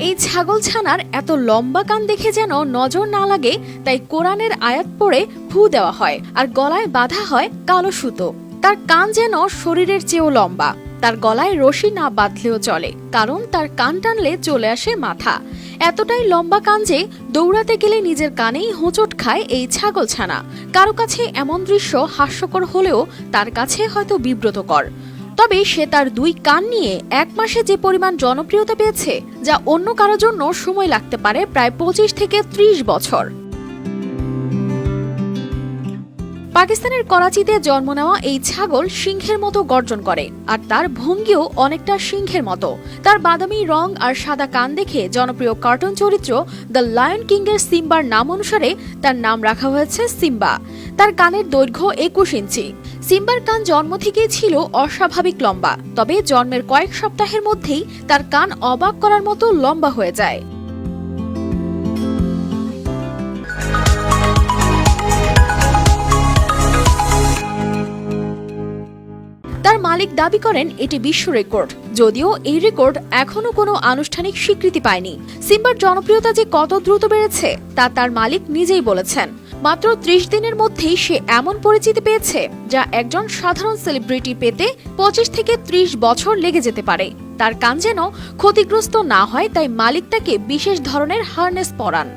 এই ছাগলছানার এত লম্বা কান দেখে যেন নজর না লাগে, তাই কোরআনের আয়াত পড়ে ফু দেওয়া হয় আর গলায় বাঁধা হয় কালো সুতো। তার কান যেন শরীরের চেয়েও লম্বা। তার গলায় রশি না বাঁধলেও চলে, কারণ তার কান টানলে চলে আসে মাথা। এতটাই লম্বা কান যে দৌড়াতে গেলে নিজের কানেই হোঁচট খায় এই ছাগলছানা। কারো কাছে এমন দৃশ্য হাস্যকর হলেও তার কাছে হয়তো বিব্রতকর। তবে সে তার দুই কান নিয়ে 1 মাসে যে পরিমাণ জনপ্রিয়তা পেয়েছে, যা অন্য কারোর জন্য সময় লাগতে পারে প্রায় 25 থেকে 30 বছর। পাকিস্তানের করাচিতে জন্ম নেওয়া এই ছাগল সিংহের মতো গর্জন করে, আর তার ভঙ্গিও অনেকটা সিংহের মতো। তার বাদামি রং আর সাদা কান দেখে জনপ্রিয় কার্টুন চরিত্র দ্য লায়ন কিং এর সিম্বার নাম অনুসারে তার নাম রাখা হয়েছে সিম্বা। তার কানের দৈর্ঘ্য 21 ইঞ্চি। সিম্বার কান জন্ম থেকেই ছিল অস্বাভাবিক লম্বা, তবে জন্মের কয়েক সপ্তাহের মধ্যেই তার কান অবাক করার মতো লম্বা হয়ে যায়। তার মালিক দাবি করেন এটি বিশ্ব রেকর্ড, যদিও এই রেকর্ড এখনো কোনো আনুষ্ঠানিক স্বীকৃতি পায়নি। সিম্বার জনপ্রিয়তা যে কত দ্রুত বেড়েছে তা তার মালিক নিজেই বলেছেন। মাত্র 30 দিনের মধ্যেই সে এমন পরিচিতি পেয়েছে যা একজন সাধারণ সেলিব্রিটি পেতে 25 থেকে 30 বছর লেগে যেতে পারে। তার কান যেন ক্ষতিগ্রস্ত না হয়, তাই মালিক তাকে বিশেষ ধরনের হার্নেস পরান।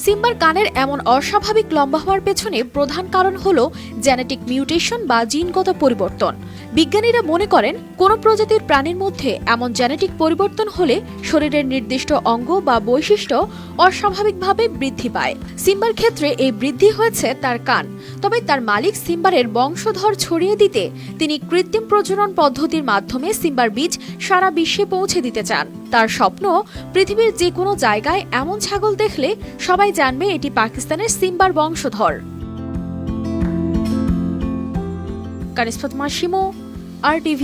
সিম্বার কানের এমন অস্বাভাবিক লম্বা হওয়ার পেছনে প্রধান কারণ হল জেনেটিক মিউটেশন বা জিনগত পরিবর্তন। বিজ্ঞানীরা মনে করেন কোন প্রজাতির প্রাণীর মধ্যে এমন জেনেটিক পরিবর্তন হলে শরীরের নির্দিষ্ট অঙ্গ বা বৈশিষ্ট্য অস্বাভাবিকভাবে বৃদ্ধি পায়। সিম্বার ক্ষেত্রে এই বৃদ্ধি হয়েছে তার কান। তবে তার মালিক সিম্বারের বংশধর ছড়িয়ে দিতে তিনি কৃত্রিম প্রজনন পদ্ধতির মাধ্যমে সিম্বার বীজ সারা বিশ্বে পৌঁছে দিতে চান। তার স্বপ্ন, পৃথিবীর যে কোনো জায়গায় এমন ছাগল দেখলে সবাই জানবে এটি পাকিস্তানের সিম্বার বংশধর। কানিসফাত মাসিমো, RTV।